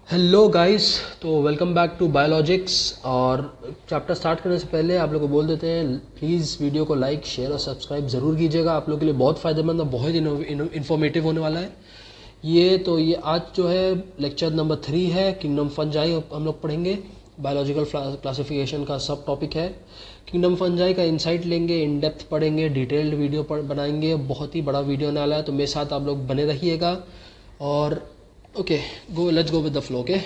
Hello guys, तो welcome back to biologics. और chapter start करने से पहले आप लोग को बोल देते हैं, प्लीज़ वीडियो को लाइक शेयर और सब्सक्राइब ज़रूर कीजिएगा। आप लोग के लिए बहुत फ़ायदेमंद और बहुत इन्फॉर्मेटिव होने वाला है ये आज जो है लेक्चर नंबर 3 है, किंगडम फंजाई हम लोग पढ़ेंगे। बायोलॉजिकल क्लासिफिकेशन का सब टॉपिक है। किंगडम फंजाई का इंसाइट लेंगे, इन डेप्थ पढ़ेंगे, डिटेल्ड वीडियो बनाएंगे। बहुत ही बड़ा वीडियो होने वाला है, तो मेरे साथ आप लोग बने रहिएगा। और okay, let's go with the flow. Okay,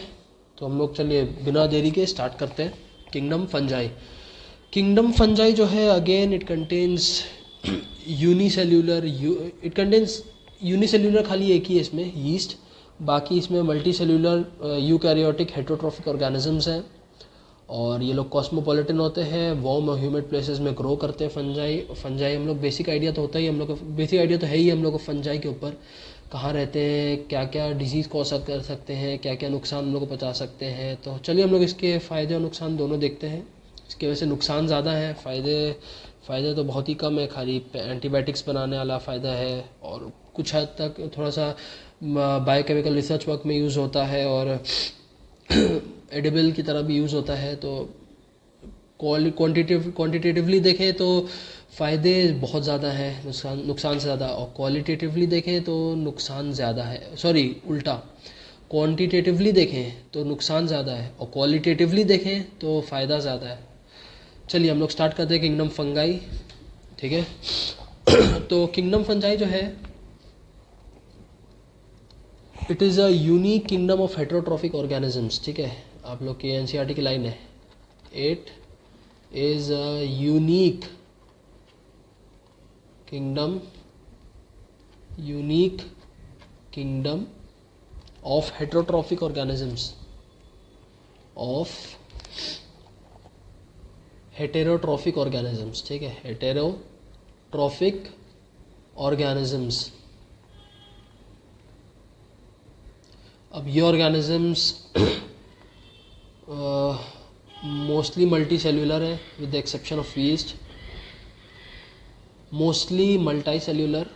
तो हम लोग चलिए बिना देरी के स्टार्ट करते हैं। किंगडम फंजाई जो है, अगेन इट कंटेन्स यूनिसेल्यूलर खाली एक ही है इसमें, यीस्ट। बाकी इसमें multi cellular eukaryotic heterotrophic organisms हैं। और ये लोग कॉस्मोपॉलिटन होते हैं, वार्म और ह्यूमिड प्लेसेस में ग्रो करते हैं। फंजाई हम लोग बेसिक आइडिया तो होता ही, हम लोग का बेसिक आइडिया तो है ही हम लोग को फंजाई के ऊपर, कहाँ रहते हैं, क्या क्या डिजीज़ कॉज कर सकते हैं, क्या क्या नुकसान हम लोग को पहुँचा सकते हैं। तो चलिए हम लोग इसके फ़ायदे और नुकसान दोनों देखते हैं। इसके वजह से नुकसान ज़्यादा है, फ़ायदे तो बहुत ही कम है। खाली एंटीबायोटिक्स बनाने वाला फ़ायदा है, और कुछ हद तक थोड़ा सा बायोकेमिकल रिसर्च वर्क में यूज़ होता है, और एडिबल की तरह भी यूज़ होता है। तो क्वांटिटेटिवली देखें तो फ़ायदे बहुत ज़्यादा है नुकसान से ज़्यादा, और क्वालिटेटिवली देखें तो नुकसान ज़्यादा है। सॉरी, उल्टा, क्वांटिटेटिवली देखें तो नुकसान ज़्यादा है, और क्वालिटेटिवली देखें तो फ़ायदा ज़्यादा है। चलिए हम लोग स्टार्ट करते हैं किंगडम फंगाई। ठीक है। तो किंगडम फंजाई जो है, it is a unique kingdom of heterotrophic organisms. ठीक है, आप लोग की एनसीईआरटी की लाइन है, it is a unique kingdom of heterotrophic organisms, ठीक है, हेटेरोट्रॉफिक ऑर्गेनिजम्स। अब ये ऑर्गेनिजम्स मोस्टली मल्टी सेल्यूलर है, with the exception of yeast. Mostly multi cellular,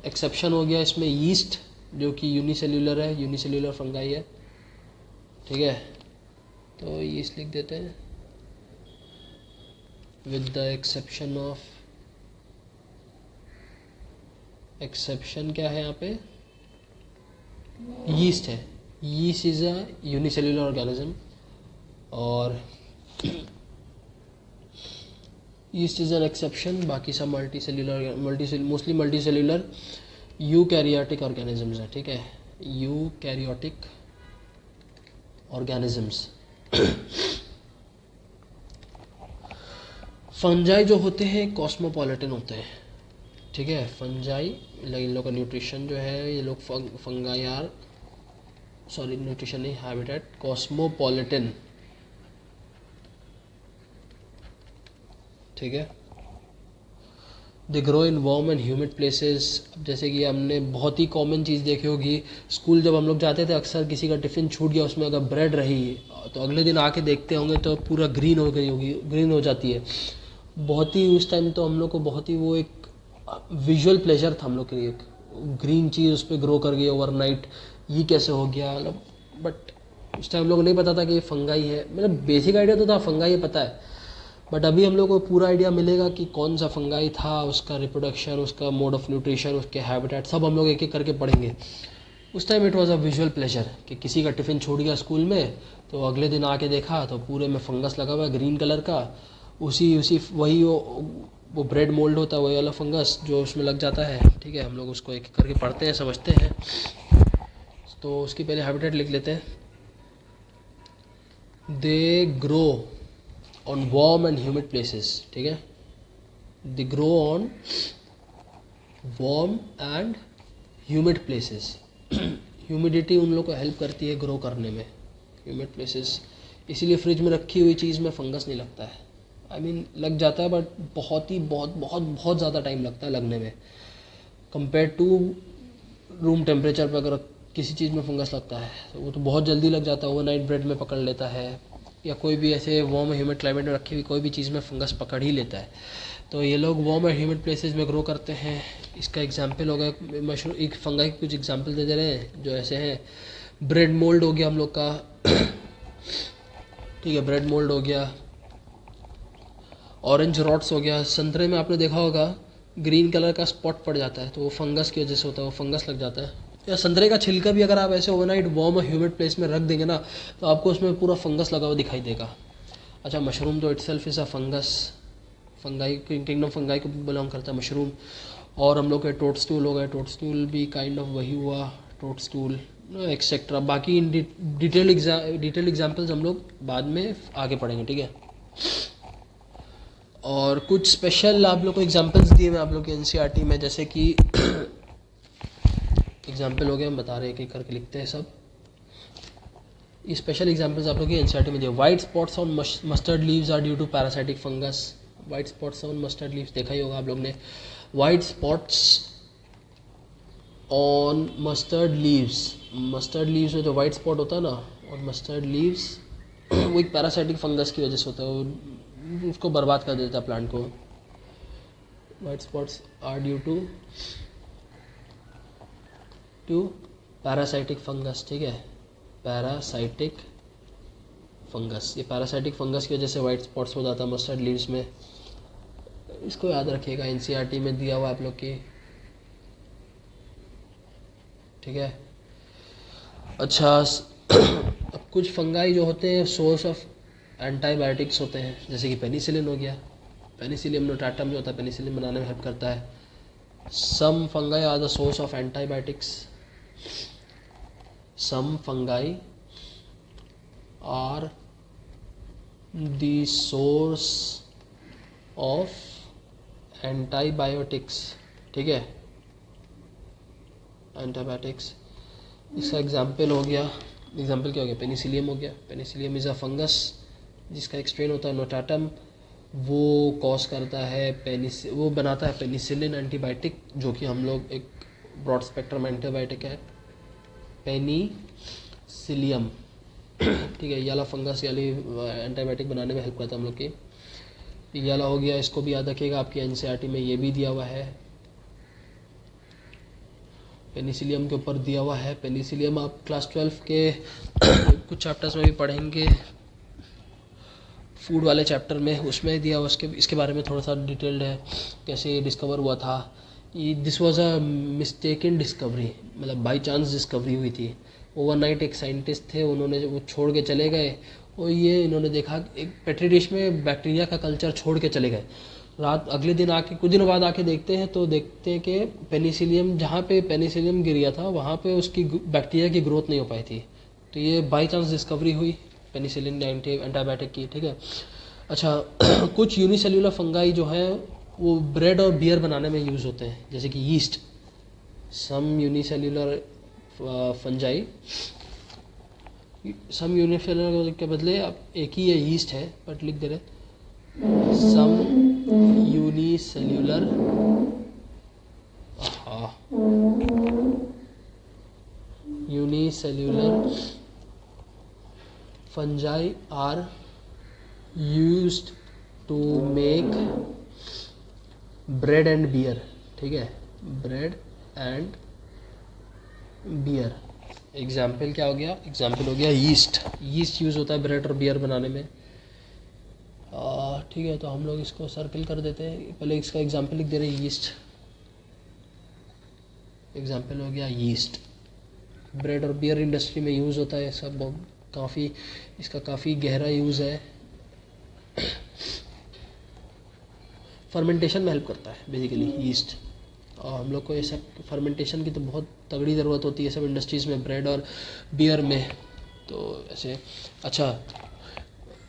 exception हो गया इसमें यीस्ट, जो कि यूनिसेल्यूलर है, यूनिसेल्यूलर फंगाई है। ठीक है, तो यीस्ट लिख देते हैं, with the exception of, exception क्या है यहाँ पे, यीस्ट है। Yeast is a unicellular organism, और यीस्ट इज़ एन एक्सेप्शन। बाकी सब mostly multi cellular eukaryotic organisms हैं। ठीक है, यूकैरियोटिक ऑर्गेनिजम्स। फंजाई जो होते हैं कॉस्मोपॉलिटन होते हैं। ठीक है, फंजाई, इन लोग का न्यूट्रिशन जो है, ये लोग फंगाई आर, सॉरी न्यूट्रिशन नहीं, हैबिटेट, कॉस्मोपॉलिटन। ठीक है, they grow in warm and humid places. अब जैसे कि हमने बहुत ही कॉमन चीज़ देखी होगी, स्कूल जब हम लोग जाते थे, अक्सर किसी का टिफ़िन छूट गया, उसमें अगर ब्रेड रही तो अगले दिन आके देखते होंगे तो पूरा ग्रीन हो गई होगी, ग्रीन हो जाती है। बहुत ही उस टाइम तो हम लोग को बहुत ही वो एक विजुअल प्लेजर था हम लोग के लिए, ग्रीन चीज़ उस पर ग्रो कर गई ओवरनाइट, ये कैसे हो गया, मतलब। बट उस टाइम हम लोग को नहीं पता था कि ये फंगाई है। मतलब बेसिक आइडिया तो था फंगाई है, पता है, बट अभी हम लोग को पूरा आइडिया मिलेगा कि कौन सा फंगाई था, उसका रिप्रोडक्शन, उसका मोड ऑफ न्यूट्रिशन, उसके हैबिटेट, सब हम लोग एक एक करके पढ़ेंगे। उस time it was a visual pleasure कि किसी का टिफ़िन छूट गया स्कूल में, तो अगले दिन आके देखा तो पूरे में फंगस लगा हुआ है ग्रीन कलर का। उसी वही वो ब्रेड मोल्ड होता है, वही वाला फंगस जो उसमें लग जाता है। ठीक है, हम लोग उसको एक एक करके पढ़ते हैं, समझते हैं। तो उसकी पहले हैबिटेट लिख लेते हैं। They grow on warm and humid places। ठीक है, they grow on warm and humid places। Humidity उन लोग को हेल्प करती है ग्रो करने में, ह्यूमिड प्लेसेस। इसीलिए फ्रिज में रखी हुई चीज़ में फंगस नहीं लगता है। आई मीन लग जाता है, बट बहुत ज़्यादा टाइम लगता है लगने में, कंपेयर टू रूम टेम्परेचर पर। अगर किसी चीज़ में फंगस लगता है तो वो तो बहुत जल्दी लग जाता है, ओवरनाइट ब्रेड में पकड़ लेता है, या कोई भी ऐसे वार्म ह्यूमिड क्लाइमेट में रखी हुई कोई भी चीज़ में फंगस पकड़ ही लेता है। तो ये लोग वार्म और ह्यूमिड प्लेसेस में ग्रो करते हैं। इसका एग्जांपल हो गया मशरूम, एक फंगाई के कुछ एग्जांपल दे रहे हैं जो ऐसे हैं। ब्रेड मोल्ड हो गया हम लोग का ठीक है, ब्रेड मोल्ड हो गया। ऑरेंज रॉट्स हो गया। संतरे में आपने देखा होगा ग्रीन कलर का स्पॉट पड़ जाता है, तो वो फंगस की वजह से होता है, वो फंगस लग जाता है। या संतरे का छिलका भी अगर आप ऐसे ओवरनाइट वार्म और ह्यूमिड प्लेस में रख देंगे ना, तो आपको उसमें पूरा फंगस लगा हुआ दिखाई देगा। अच्छा, मशरूम तो itself is a fungus, fungi kingdom fungi को बिलोंग करता है मशरूम। और हम लोग के टोडस्टूल हो गए, टोडस्टूल भी काइंड ऑफ वही हुआ, टोडस्टूल एक्सेट्रा। बाकी इन डिटेल एग्जाम्पल्स हम लोग बाद में आगे पढ़ेंगे, ठीक है। और कुछ स्पेशल आप लोग को एग्जांपल्स दिए मैं आप लोग के एनसीईआरटी में, जैसे कि एग्जांपल हो गया, हम बता रहे हैं कि करके लिखते हैं सब। ये स्पेशल एग्जांपल्स आप लोग की एनसीईआरटी में दिए। White spots on mustard leaves are due to parasitic fungus. White spots on mustard leaves देखा ही होगा आप लोग ने। White spots on mustard leaves में जो वाइट स्पॉट होता है ना, और मस्टर्ड लीव्स वो एक पैरासाइटिक फंगस की वजह से होता है, वो उसको बर्बाद कर देता है प्लांट को। White spots are due to parasitic fungus, ठीक है, पैरासाइटिक फंगस। ये पैरासाइटिक फंगस की वजह से वाइट स्पॉट्स हो जाता है मस्टर्ड लीव्स में। इसको याद रखिएगा, एनसीईआरटी में दिया हुआ आप लोग की, ठीक है। अच्छा अब कुछ फंगाई जो होते हैं सोर्स ऑफ एंटीबायोटिक्स होते हैं, जैसे कि पेनिसिलिन हो गया। पेनिसिलियम नोटाटम जो होता है पेनिसिलिन बनाने में हेल्प करता है। Some fungi are the source of antibiotics. Some fungi are the source of antibiotics, ठीक है, एंटीबायोटिक्स। इसका एग्जाम्पल हो गया, एग्जाम्पल क्या हो गया, पेनिसिलियम हो गया। पेनिसिलियम इज़ अ फंगस जिसका एक स्ट्रेन होता है नोटाटम, वो कॉज करता है वो बनाता है पेनिसिलिन एंटीबायोटिक, जो कि हम लोग एक ब्रॉड स्पेक्ट्रम एंटीबायोटिक है पेनिसिलियम, ठीक है। ये वाला फंगस ये एंटीबायोटिक बनाने में हेल्प करता है हम लोग की। ये वाला हो गया, इसको भी याद रखिएगा, आपकी एनसीईआरटी में ये भी दिया हुआ है, पेनिसिलियम के ऊपर दिया हुआ है। पेनिसिलियम आप क्लास 12 के कुछ चैप्टर्स में भी पढ़ेंगे, फूड वाले चैप्टर में, उसमें दिया हुआ, इसके बारे में थोड़ा सा डिटेल्ड है, कैसे ये डिस्कवर हुआ था। ये this was a mistaken discovery, मतलब बाई चांस डिस्कवरी हुई थी। ओवरनाइट एक साइंटिस्ट थे, उन्होंने वो छोड़ के चले गए, और ये इन्होंने देखा एक पेट्री डिश में बैक्टीरिया का कल्चर छोड़ के चले गए। रात अगले दिन आके कुछ दिनों बाद आके देखते हैं, तो देखते हैं कि पेनिसिलियम, जहाँ पे पेनिसिलियम गिर गया था वहाँ पे उसकी बैक्टीरिया की ग्रोथ नहीं हो पाई थी। तो ये बाई चांस डिस्कवरी हुई पेनिसिलिन एंटीबायोटिक की, ठीक है। अच्छा कुछ यूनिसेल्युलर फंगाई जो है वो ब्रेड और बियर बनाने में यूज़ होते हैं, जैसे कि यीस्ट। सम यूनिसेल्युलर फंजाई, सम यूनिसेल्युलर के बदले आप एक ही ये यीस्ट है बट लिख दे रहे, सम unicellular fungi are used to make bread and beer, ठीक है, bread and beer। एग्जाम्पल क्या हो गया, एग्जाम्पल हो गया यीस्ट। यीस्ट यूज़ होता है ब्रेड और बियर बनाने में, ठीक है। तो हम लोग इसको सर्कल कर देते हैं, पहले इसका एग्जाम्पल लिख दे रहे हैं, यीस्ट। एग्जाम्पल हो गया यीस्ट, ब्रेड और बियर इंडस्ट्री में यूज़ होता है सब, काफ़ी इसका काफ़ी गहरा यूज़ है। फर्मेंटेशन में हेल्प करता है बेसिकली यीस्ट, और हम लोग को ये सब फर्मेंटेशन की तो बहुत तगड़ी ज़रूरत होती है सब इंडस्ट्रीज़ में, ब्रेड और बियर में, तो ऐसे। अच्छा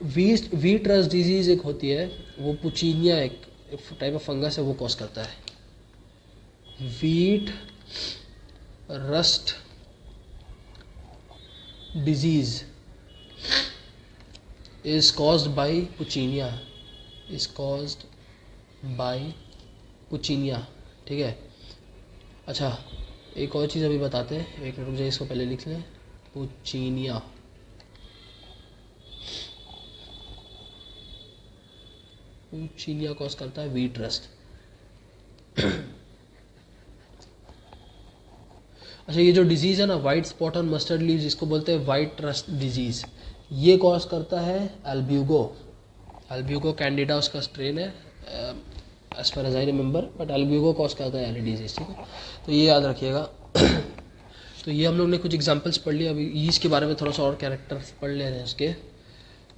वीट रस्ट डिजीज़ एक होती है, वो पुचीनिया एक टाइप ऑफ फंगस है, वो कॉज करता है। Wheat rust disease is caused by पुचीनिया, ठीक है। अच्छा एक और चीज़ अभी बताते हैं, एक मिनट रुक जाइए, इसको पहले लिख लें, पुचीनिया। पूचिनिया कॉज करता है व्हीट रस्ट। अच्छा, ये जो डिजीज़ है ना white spot on mustard leaves, इसको बोलते हैं वाइट रस्ट डिजीज़। ये कॉज करता है एल्ब्यूगो। एल्ब्यूगो कैंडिडा उसका स्ट्रेन है as far as I remember, but Albugo cause करता है एल डिजीज़। ठीक है, तो ये याद रखिएगा। तो ये हम लोग ने कुछ एग्जांपल्स पढ़ लिए। अभी ईस्ट के बारे में थोड़ा सा और कैरेक्टर्स पढ़ ले रहे हैं उसके।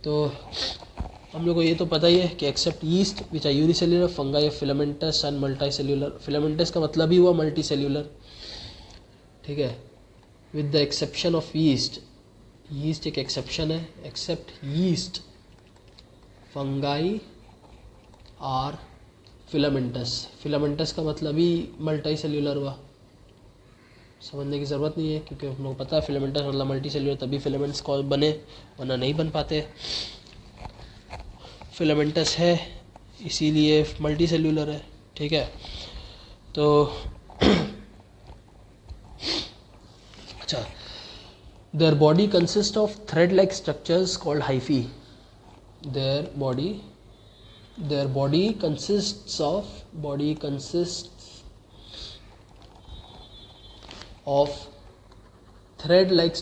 तो हम लोग को ये तो पता ही है कि except yeast which are unicellular fungi filamentous and multicellular. Filamentous का मतलब ही हुआ मल्टी सेल्यूलर। ठीक है, with the exception of yeast, yeast एक एक्सेप्शन है, except yeast fungi are filamentous. Filamentous का मतलब ही मल्टी सेल्यूलर हुआ, समझने की ज़रूरत नहीं है, क्योंकि हम लोग पता है फिलामेंटस मतलब मल्टी सेल्यूलर, तभी फिलामेंट्स को बने, वरना नहीं बन पाते। फिलामेंटस है इसीलिए मल्टी सेल्यूलर है। ठीक है, तो अच्छा, their body consist of thread like structures called hyphae. Their body consists of thread like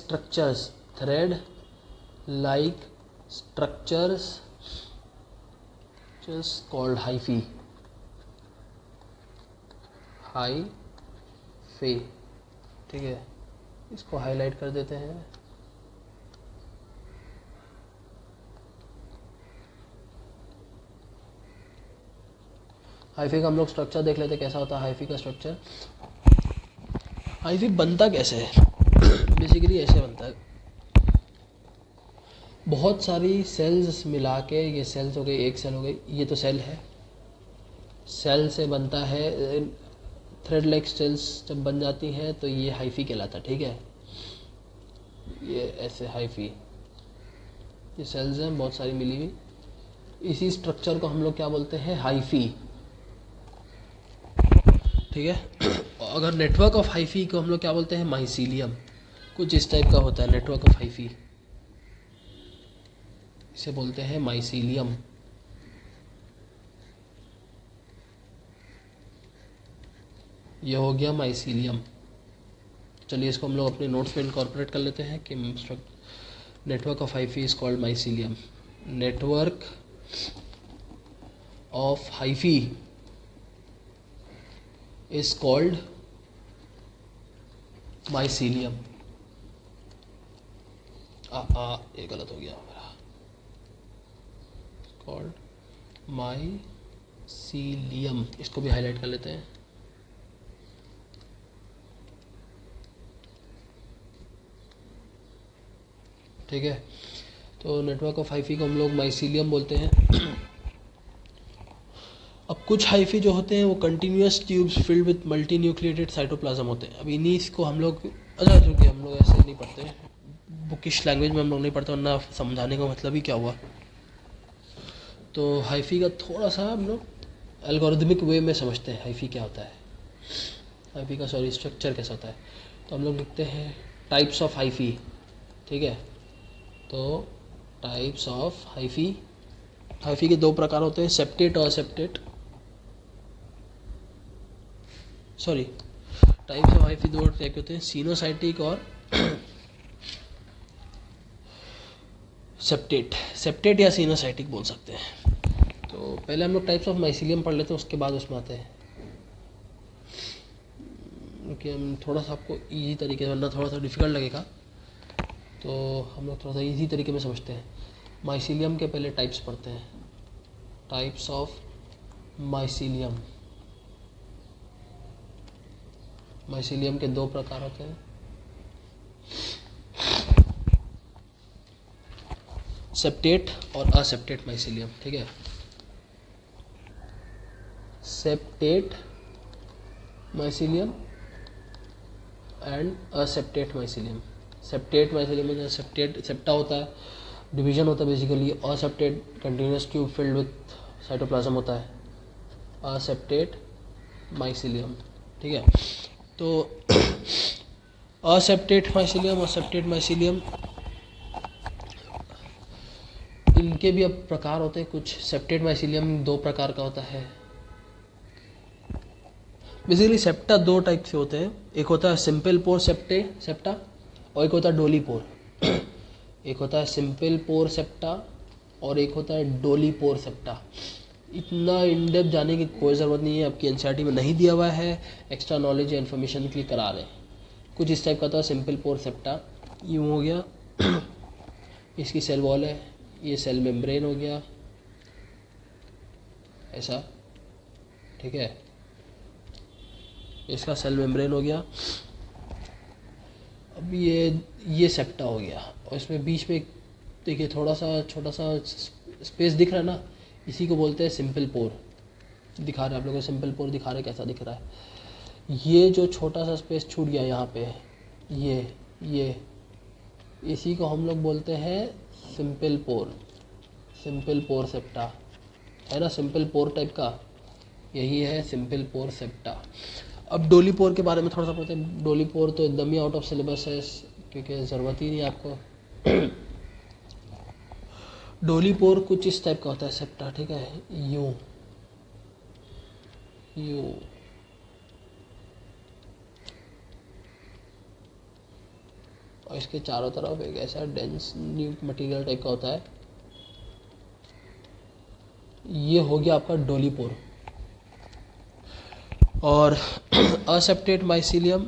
structures just called hyphae। ठीक है, इसको हाईलाइट कर देते हैं। हाइफी का हम लोग स्ट्रक्चर देख लेते हैं कैसा होता है हाइफी का स्ट्रक्चर। हाइफी बनता कैसे है? बेसिकली ऐसे बनता है, बहुत सारी सेल्स मिला के, ये सेल्स हो गई, एक सेल हो गई, ये तो सेल है, सेल से बनता है। थ्रेड लाइक सेल्स जब बन जाती हैं तो ये हाइफी कहलाता है। ठीक है, ये ऐसे हाइफी, ये सेल्स हैं बहुत सारी मिली हुई, इसी स्ट्रक्चर को हम लोग क्या बोलते हैं? हाइफी। ठीक है, अगर नेटवर्क ऑफ हाइफी को हम लोग क्या बोलते हैं? माइसीलियम। कुछ इस टाइप का होता है नेटवर्क ऑफ हाइफी, इसे बोलते हैं माइसीलियम। ये हो गया माइसीलियम। चलिए इसको हम लोग अपने नोट्स में इनकॉर्पोरेट कर लेते हैं कि network of hyphae is called mycelium. Network of hyphae is called mycelium. ये गलत हो गया मेरा, कॉल्ड माइसीलियम। इसको भी हाईलाइट कर लेते हैं। ठीक है, तो नेटवर्क ऑफ हाइफी को हम लोग माइसीलियम बोलते हैं। अब कुछ हाइफी जो होते हैं वो continuous tubes filled with multi nucleated cytoplasm होते हैं। अब इन्हीं को हम लोग, अच्छा चूँकि हम लोग ऐसे नहीं पढ़ते, बुकिश लैंग्वेज में हम लोग नहीं पढ़ते, वरना समझाने का मतलब ही क्या हुआ। तो हाइफी का थोड़ा सा हम लोग एल्गोरिथमिक वे में समझते हैं हाइफी क्या होता है, हाइफी का स्ट्रक्चर कैसा होता है। तो हम लोग लिखते हैं टाइप्स ऑफ हाइफी। ठीक है, तो टाइप्स ऑफ हाइफी, हाइफी के दो प्रकार होते हैं, सेप्टेट और septate. Sorry, types of hyphae दो टाइप के होते हैं, सिनोसाइटिक और सेप्टेट। सेप्टेट या सिनोसाइटिक बोल सकते हैं। तो पहले हम लोग टाइप्स ऑफ माइसीलियम पढ़ लेते हैं, उसके बाद उसमें आते हैं, क्योंकि हम थोड़ा सा आपको इजी तरीके से, वरना थोड़ा सा डिफिकल्ट लगेगा, तो हम लोग थोड़ा सा इजी तरीके में समझते हैं। माइसीलियम के पहले टाइप्स पढ़ते हैं, टाइप्स ऑफ माइसीलियम। माइसीलियम के दो प्रकार होते हैं, सेप्टेट और असेप्टेट माइसीलियम। ठीक है, septate mycelium and aseptate mycelium. Septate mycelium में सेप्टेट सेप्टा होता है, डिवीजन होता है basically. Aseptate continuous tube filled with cytoplasm होता है, असेप्टेट माइसीलियम। ठीक है, तो असेप्टेट माइसीलियम और सेप्टेट माइसीलियम, इन इनके भी अब प्रकार होते हैं कुछ। सेप्टेट माइसीलियम 2 प्रकार का होता है। बेसिकली सेप्टा 2 टाइप से होते हैं, एक होता है सिंपल पोर सेप्टा और एक होता है डोली पोर। एक होता है सिंपल पोर सेप्टा और एक होता है डोली पोर सेप्टा। इतना इन डेप्थ जाने की कोई ज़रूरत नहीं है, आपकी एनसीईआरटी में नहीं दिया हुआ है, एक्स्ट्रा नॉलेज या इन्फॉर्मेशन के लिए करा रहे हैं। कुछ इस टाइप का था सिंपल पोर सेप्टा, यूँ हो गया। इसकी सेल वॉल है, ये सेल मेम्ब्रेन हो गया ऐसा, ठीक है, इसका सेल मेम्ब्रेन हो गया। अब ये सेप्टा हो गया और इसमें बीच में देखिए थोड़ा सा छोटा सा स्पेस दिख रहा है ना, इसी को बोलते हैं सिंपल पोर। दिखा रहे हैं आप लोगों को, सिंपल पोर दिखा रहे कैसा दिख रहा है। ये जो छोटा सा स्पेस छूट गया यहाँ पे, ये इसी को हम लोग बोलते हैं सिंपल पोर सेप्टा, है ना, सिंपल पोर टाइप का, यही है सिंपल पोर सेप्टा। अब डोली पोर के बारे में थोड़ा सा पढ़ते हैं। डोली पोर तो एकदम ही आउट ऑफ सिलेबस है, क्योंकि ज़रूरत ही नहीं है आपको। डोली पोर कुछ इस टाइप का होता है सेप्टा, ठीक है, यूँ और इसके चारों तरफ एक ऐसा डेंस न्यू मटेरियल टाइप का होता है। ये हो गया आपका डोली पोर। और असेप्टेट माइसीलियम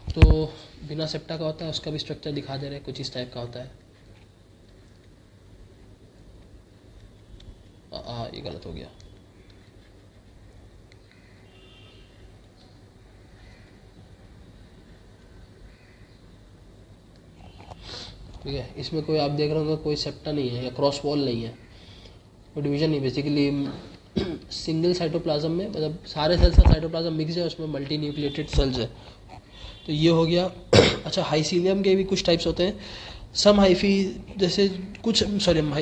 तो बिना सेप्टा का होता है, उसका भी स्ट्रक्चर दिखा दे रहे हैं, कुछ इस टाइप का होता है। ये गलत हो गया। ठीक है, इसमें कोई आप देख रहे होंगे कोई सेप्टा नहीं है या क्रॉस वॉल नहीं है, कोई डिवीजन नहीं। बेसिकली सिंगल साइटोप्लाज्म में, मतलब सारे सेल्स का साइटोप्लाज्म मिक्स है, उसमें मल्टी न्यूक्लिएटेड सेल्स है। तो ये हो गया। अच्छा, हाइसीलियम के भी कुछ टाइप्स होते हैं। सम हाइफी, जैसे कुछ माइसीलियम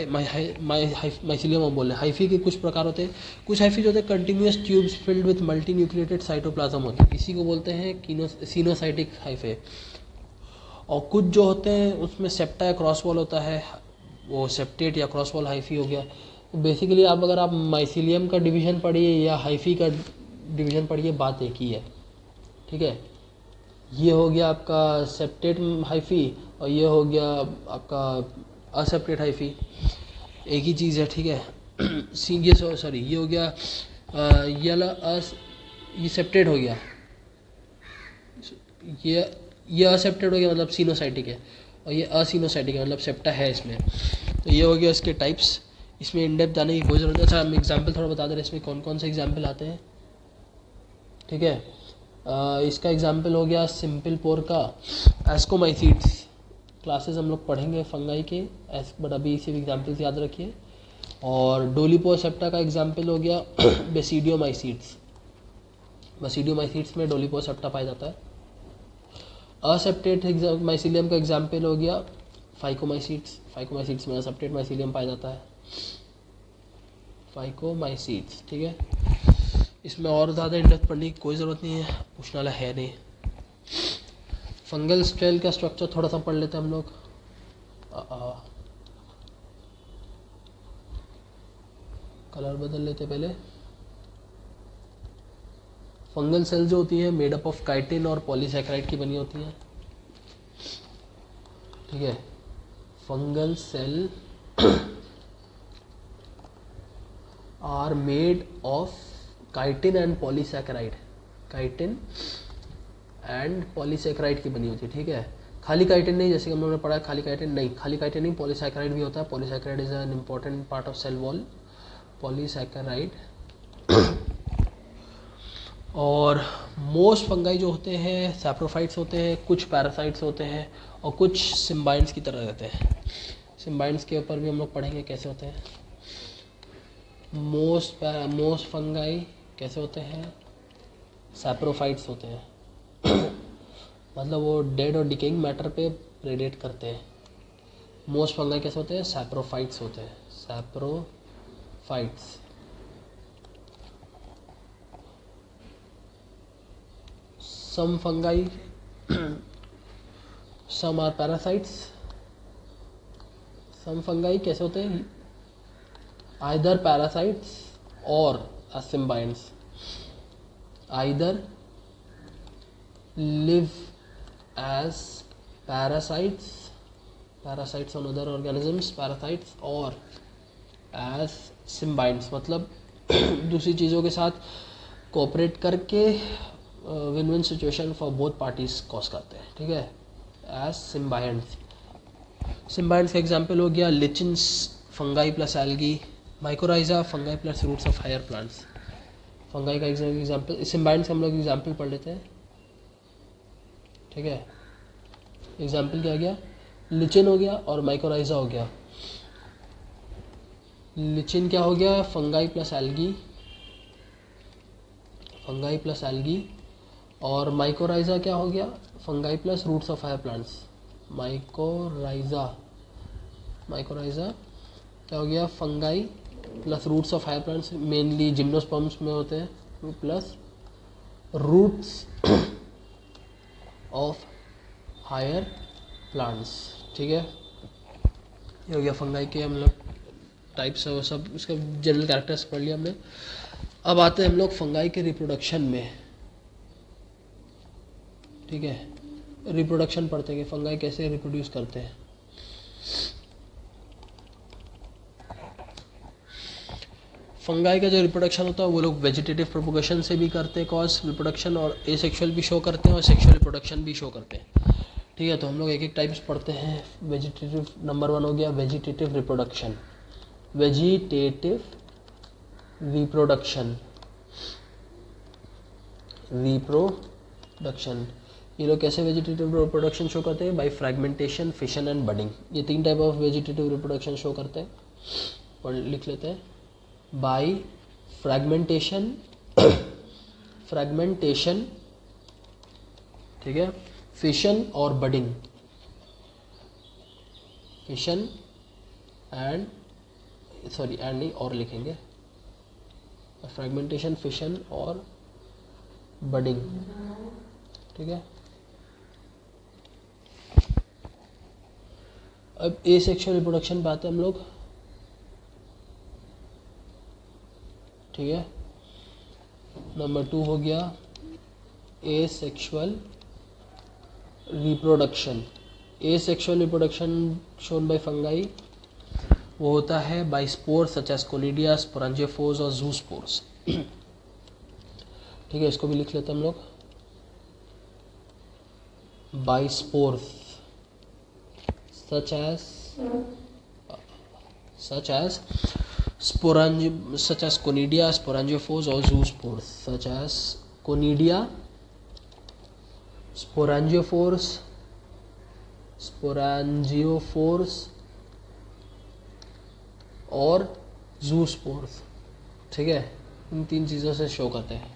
हम बोल रहे हैं, हाइफी के कुछ प्रकार होते हैं। कुछ हाइफी जो होते हैं continuous tubes filled with multi nucleated cytoplasm होते हैं, इसी को बोलते हैं सीनोसाइटिक हाइफे। और कुछ जो होते हैं उसमें सेप्टा या क्रॉस वॉल होता है, वो सेप्टेट या क्रॉस वॉल हाइफी हो गया। तो बेसिकली अगर आप माइसीलियम का डिवीज़न पढ़िए या हाइफी का डिवीज़न पढ़िए, बात एक ही है, ठीक है। ये हो गया आपका सेप्टेट हाइफी और ये हो गया आपका असेप्टेट हाइफी, एक ही चीज़ है, ठीक है। ये हो गया ये सेप्टेट हो गया, ये असेप्टेड हो गया, मतलब सीनोसाइटिक है, और ये असीनोसाइटिक है, मतलब सेप्टा है इसमें। तो ये हो गया इसके टाइप्स। इसमें इन डेप्थ जाने की कोई ज़रूरत नहीं। अच्छा, हम एग्जांपल थोड़ा बता दे रहे हैं इसमें कौन कौन से एग्जांपल आते हैं, ठीक है। इसका एग्जांपल हो गया सिंपल पोर का एस्कोमाइसीड्स। क्लासेस हम लोग पढ़ेंगे फंगाई के, बट अभी सिर्फ एग्जांपल्स याद रखिए। और डोलीपोर सेप्टा का एग्जांपल हो गया बेसिडियोमाइसीड्स। बेसिडियोमाइसीड्स में डोलीपोर सेप्टा पाया जाता है। असेप्टेट माइसीलियम का एग्जाम्पल हो गया फाइकोमाइसीड्स में असेप्टेट माइसीलियम पाया जाता है, फाइकोमाइसीड्स, ठीक है। इसमें और ज़्यादा इंडेप्थ पढ़ने की कोई ज़रूरत नहीं है, पूछने वाला है नहीं। फंगल सेल का स्ट्रक्चर थोड़ा सा पढ़ लेते हैं हम लोग। कलर बदल लेते पहले। फंगल सेल जो होती है मेड अप ऑफ काइटिन और पॉलीसैकेराइड की बनी होती है, ठीक है। Fungal cell are made of chitin and polysaccharide, chitin and polysaccharide की बनी होती है, ठीक है। खाली काइटिन नहीं, जैसे कि हम लोगों ने पढ़ा है खाली काइटिन नहीं, खाली काइटिन नहीं, पॉलीसैकेराइड भी होता है। Polysaccharide is an important part of cell wall, polysaccharide. और मोस्ट फंगाई जो होते हैं सैप्रोफाइट्स होते हैं, कुछ पैरासाइट्स होते हैं और कुछ सिम्बाइंट्स की तरह रहते हैं। सिम्बाइंट्स के ऊपर भी हम लोग पढ़ेंगे कैसे होते हैं। मोस्ट फंगाई कैसे होते हैं, सैप्रोफाइट्स होते हैं। मतलब वो डेड और डिकेइंग मैटर पे प्रेडेट करते हैं। मोस्ट फंगाई कैसे होते हैं, सैप्रोफाइट्स होते हैं, saprophytes. Some fungi, some are parasites some fungi कैसे होते हैं, आइदर पैरासाइट्स और symbionts, either live as parasites on other organisms, parasites और as symbionts, मतलब दूसरी चीज़ों के साथ कोऑपरेट करके win win situation for both parties cause करते हैं, ठीक है, एज सिम्बायंट्स। सिम्बायंट्स का एग्जांपल हो गया lichens fungi plus algae, mycorrhiza fungi plus roots of higher plants. Fungi का एग्जांपल, सिम्बायंट्स हम लोग एग्जांपल पढ़ लेते हैं, ठीक है। एग्जांपल क्या गया, लिचिन हो गया और माइकोराइजा हो गया। लिचिन क्या हो गया, फंगाई प्लस एल्गी, और माइकोराइजा क्या हो गया, fungi plus roots of higher plants. Mycorrhiza क्या हो गया, fungi plus roots of higher plants, mainly gymnosperms में होते हैं, plus roots of higher plants, ठीक है। ये हो गया फंगाई के हम लोग टाइप्स है वो सब, उसका जनरल कैरेक्टर्स पढ़ लिया हमने। अब आते हैं हम लोग फंगाई के रिप्रोडक्शन में, ठीक है। रिप्रोडक्शन पढ़ते हैं कि फंगाई कैसे रिप्रोड्यूस करते हैं। फंगाई का जो रिप्रोडक्शन होता है वो लोग वेजिटेटिव प्रोपोगेशन से भी करते हैं कॉज रिप्रोडक्शन, और एसेक्सुअल भी शो करते हैं और सेक्सुअल रिप्रोडक्शन भी शो करते हैं, ठीक है। तो हम लोग एक एक टाइप्स पढ़ते हैं। वेजिटेटिव, नंबर 1 हो गया वेजिटेटिव रिप्रोडक्शन। वेजिटेटिव रिप्रोडक्शन, ये लोग कैसे वेजिटेटिव रिप्रोडक्शन शो करते हैं, by fragmentation, fission and budding. ये 3 type of vegetative reproduction show करते हैं, और लिख लेते हैं। बाय फ्रैगमेंटेशन, ठीक है, फिशन और बडिंग, फिशन एंड नहीं और लिखेंगे, फ्रैगमेंटेशन, फिशन और बडिंग, ठीक है। अब एसेक्सुअल रिप्रोडक्शन पे आते हैं हम लोग, ठीक है। नंबर 2 हो गया asexual reproduction. Asexual reproduction shown by fungi, वो होता है by spores such as conidia, sporangiophores और जूस्पोर्स, ठीक है। इसको भी लिख लेते हैं हम लोग, by spores such as conidia, sporangiophores or zoospores, such as conidia, sporangiophores और zoospores, ठीक है। इन 3 चीज़ों से शो करते हैं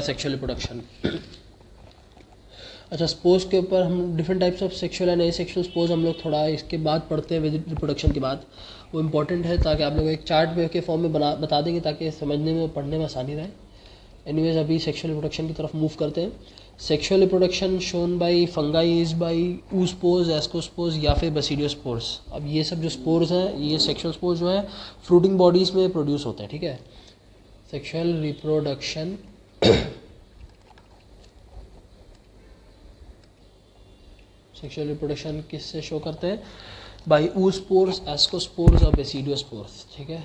सेक्सुअल रिप्रोडक्शन। अच्छा, स्पोर्स के ऊपर हम different types of sexual and asexual spores हम लोग थोड़ा इसके बाद पढ़ते हैं, रिप्रोडक्शन के बाद। वो इम्पॉर्टेंट है ताकि आप लोग एक चार्ट में के फॉर्म में बता देंगे ताकि समझने में पढ़ने में आसानी रहे। एनीवेज, अभी सेक्सुअल रिप्रोडक्शन की तरफ मूव करते हैं। Sexual reproduction shown by fungi is by oospores, ascospores या फिर बेसिडियोस्पोर्स। अब ये सब जो स्पोर्स हैं, ये सेक्सुअल स्पोर्स जो हैं फ्रूटिंग बॉडीज़ में प्रोड्यूस होते हैं, ठीक है। सेक्सुअल रिप्रोडक्शन किससे शो करते हैं, बाई oospores, एस्कोस्पोर्स और बेसिडियोस्पोर्स, ठीक है।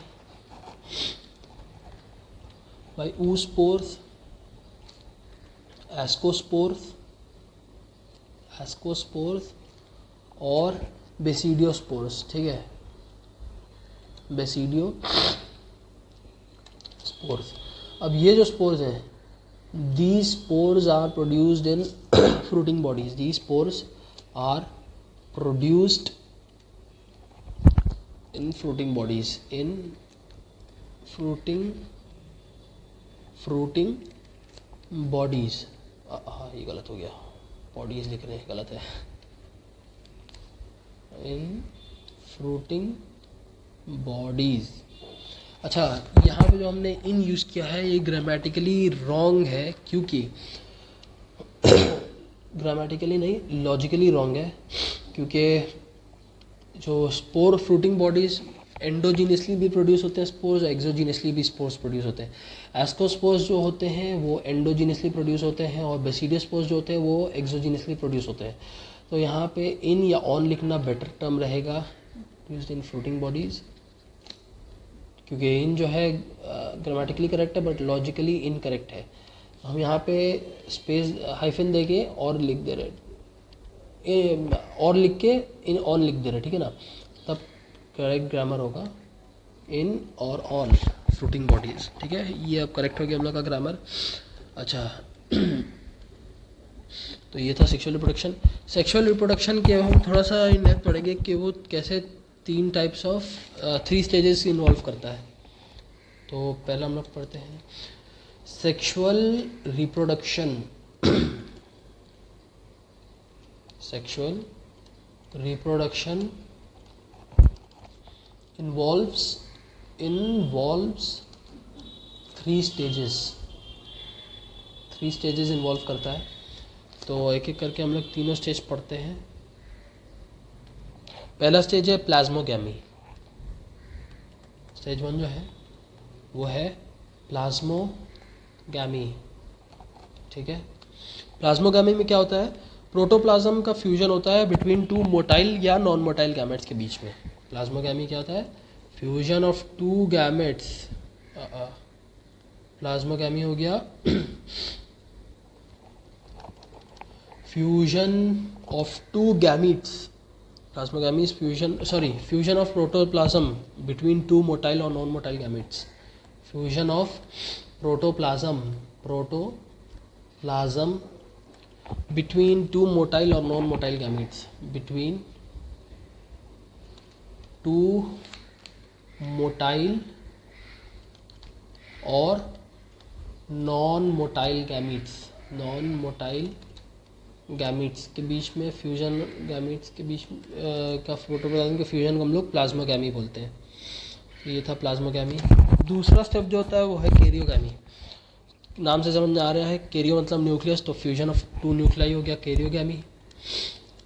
बाई oospores, एस्कोस्पोर्स और बेसिडियोस्पोर्स, ठीक है, बेसिडियोस्पोर्स। अब ये जो स्पोर्स हैं, these spores are produced in fruiting bodies. These spores are produced in fruiting bodies, in fruiting bodies। हाँ, ये गलत हो गया, bodies लिख रहे हैं, गलत है। in fruiting bodies। अच्छा, यहाँ पे जो हमने इन यूज़ किया है ये ग्रामेटिकली रॉन्ग है, क्योंकि ग्रामेटिकली नहीं, लॉजिकली रॉन्ग है, क्योंकि जो स्पोर फ्रूटिंग बॉडीज एंडोजीनियसली भी प्रोड्यूस होते हैं स्पोर्स, एक्सोजीनियसली भी स्पोर्स प्रोड्यूस होते हैं। एस्कोस्पोर्स जो होते हैं वो एंडोजीनियसली प्रोड्यूस होते हैं और बेसिडियोस्पोर्स जो होते हैं वो एक्सोजीनियसली प्रोड्यूस होते हैं। तो यहाँ पे इन या ऑन लिखना बेटर टर्म रहेगा यूज्ड इन फ्रूटिंग बॉडीज, क्योंकि इन जो है ग्रामेटिकली करेक्ट है बट लॉजिकली इनकरेक्ट है। हम यहाँ पे स्पेस हाइफन दे के और लिख दे रहे, और लिख के इन ऑन लिख दे रहे, ठीक है ना, तब करेक्ट ग्रामर होगा इन और ऑन फ्रूटिंग बॉडीज। ठीक है, ये अब करेक्ट हो गया हम लोग का ग्रामर। अच्छा तो ये था सेक्सुअल रिप्रोडक्शन। सेक्सुअल रिप्रोडक्शन के हम थोड़ा सा इन डेप्थ पढ़ेंगे कि वो कैसे 3 स्टेजेस इन्वॉल्व करता है। तो पहला हम लोग पढ़ते हैं sexual reproduction. Sexual reproduction involves 3 stages involve करता है। तो एक एक करके हम लोग तीनों स्टेज पढ़ते हैं। पहला स्टेज है प्लाज्मोगैमी। स्टेज 1 जो है वो है प्लाज्मोगैमी। ठीक है, प्लाज्मोगैमी में क्या होता है, प्रोटोप्लाज्म का फ्यूजन होता है बिटवीन 2 मोटाइल या नॉन मोटाइल गैमेट्स के बीच में। प्लाज्मोगैमी क्या होता है, फ्यूजन ऑफ 2 गैमेट्स। प्लाज्मोगैमी हो गया fusion of 2 gametes. Plasmogamy is fusion of protoplasm between 2 motile और non motile gametes. Fusion of protoplasm between 2 motile or non-motile gametes, between 2 motile और non-motile gametes के बीच में फ्यूजन, गैमेट्स के बीच का protoplasm के fusion को हम लोग प्लाज्मोगैमी बोलते हैं। ये था प्लाज्मोगैमी। दूसरा स्टेप जो होता है वो है कैरियोगैमी। नाम से समझ में आ रहा है, कैरियो मतलब न्यूक्लियस, तो फ्यूजन ऑफ 2 न्यूक्लियाई हो गया कैरियोगैमी।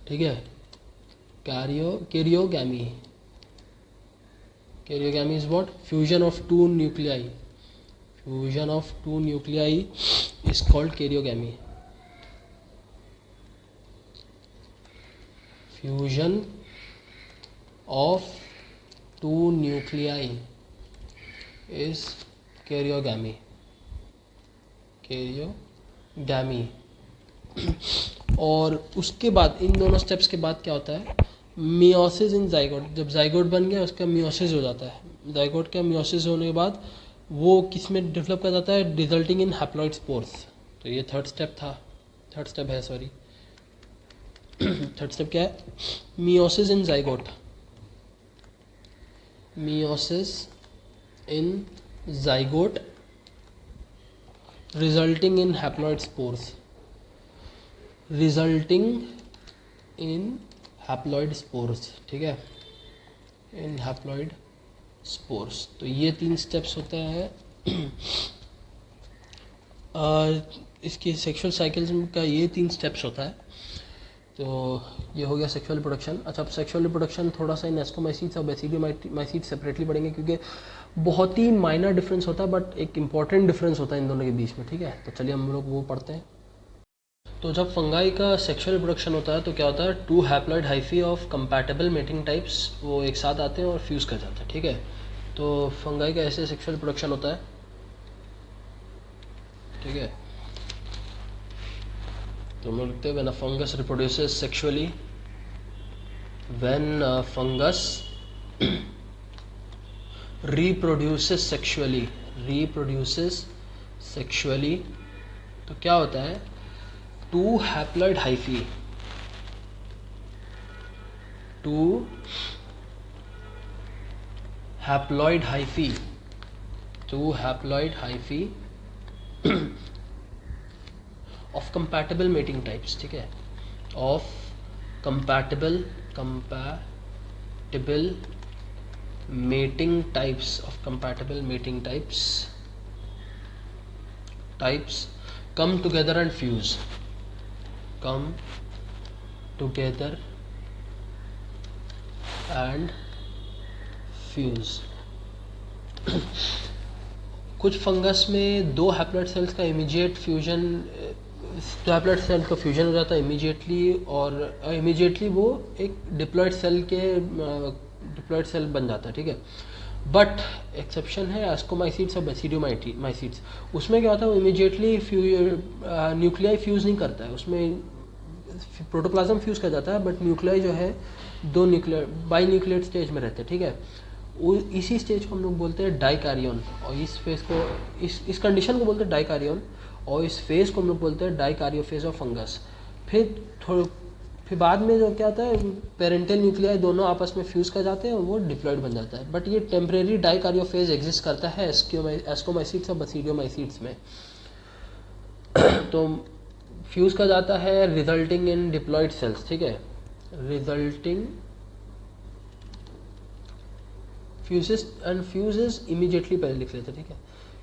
ठीक है, karyogamy is what, fusion of 2 nuclei. Fusion of 2 nuclei is called karyogamy. Fusion of 2 nuclei is karyogamy. और उसके बाद इन दोनों स्टेप्स के बाद क्या होता है, मियोसिस इन जाइगोट। जब जाइगोट बन गया उसका मियोसिस हो जाता है। जाइगोट का मियोसिस होने के बाद वो किस में डेवलप कर जाता है, रिजल्टिंग इन हैप्लॉइड स्पोर्स। तो ये थर्ड स्टेप क्या है, meiosis in zygote. Meiosis in zygote resulting in haploid spores, ठीक है, इन हैप्लॉइड स्पोर्स। तो ये 3 स्टेप्स होते हैं इसकी सेक्सुअल साइकिल्स का, ये 3 स्टेप्स होता है। तो ये हो गया सेक्सुअल रिप्रोडक्शन। अच्छा, अब सेक्सुअल रिप्रोडक्शन थोड़ा सा इन एस्कोमाइसीट्स और बेसिडियोमाइसीट्स सेपरेटली पढ़ेंगे, क्योंकि बहुत ही माइनर डिफरेंस होता है बट एक इम्पॉर्टेंट डिफरेंस होता है इन दोनों के बीच में। ठीक है, तो चलिए हम लोग वो पढ़ते हैं। तो जब फंगाई का सेक्सुअल रिप्रोडक्शन होता है तो क्या होता है, 2 haploid hyphae of compatible mating types वो एक साथ आते हैं और फ्यूज़ कर जाते हैं। ठीक है, तो फंगाई का ऐसे सेक्सुअल रिप्रोडक्शन होता है। ठीक है, तो हम लोग लिखते हैं when a fungus reproduces sexually, when a fungus reproduces sexually, तो क्या होता है, 2 haploid hyphae, 2 haploid hyphae of compatible mating types. ठीक है, of compatible mating types come together and fuse, and fuse. कुछ फंगस में दो हैप्लॉइड सेल्स का इमीडिएट फ्यूजन, दो हैप्लॉइड सेल का फ्यूजन हो जाता है इमीडिएटली, और इमीडिएटली वो एक डिप्लॉइड सेल के डिप्लॉइड सेल बन जाता है, ठीक है। बट एक्सेप्शन है एस्कोमाइसीड्स और बेसिडियोमाइसीड्स। उसमें क्या होता है, वो इमीडिएटली न्यूक्लियाई फ्यूज़ नहीं करता है, उसमें प्रोटोप्लाज्म फ्यूज़ कर जाता है, बट न्यूक्लियाई जो है दो न्यूक्लियर बाई न्यूक्लियर स्टेज में रहते हैं, ठीक है। इसी स्टेज को हम लोग बोलते हैं डाइकैरियन, और इस फेज को इस कंडीशन को बोलते हैं डाइकैरियन, और इस फेज को हम लोग बोलते हैं डाइकैरियोफेज ऑफ फंगस। फिर बाद में जो क्या होता है, पेरेंटल न्यूक्लियाई दोनों आपस में फ्यूज़ कर जाते हैं और वो डिप्लॉइड बन जाता है। बट ये टेम्परेरी डाइकैरियोफेज एग्जिस्ट करता है एस्कोमाइसीड्स और बेसिडियोमाइसीड्स में। तो फ्यूज़ कर जाता है रिजल्टिंग इन डिप्लॉइड सेल्स, ठीक है। Resulting fuses and fuses immediately पहले लिख लेते, ठीक है,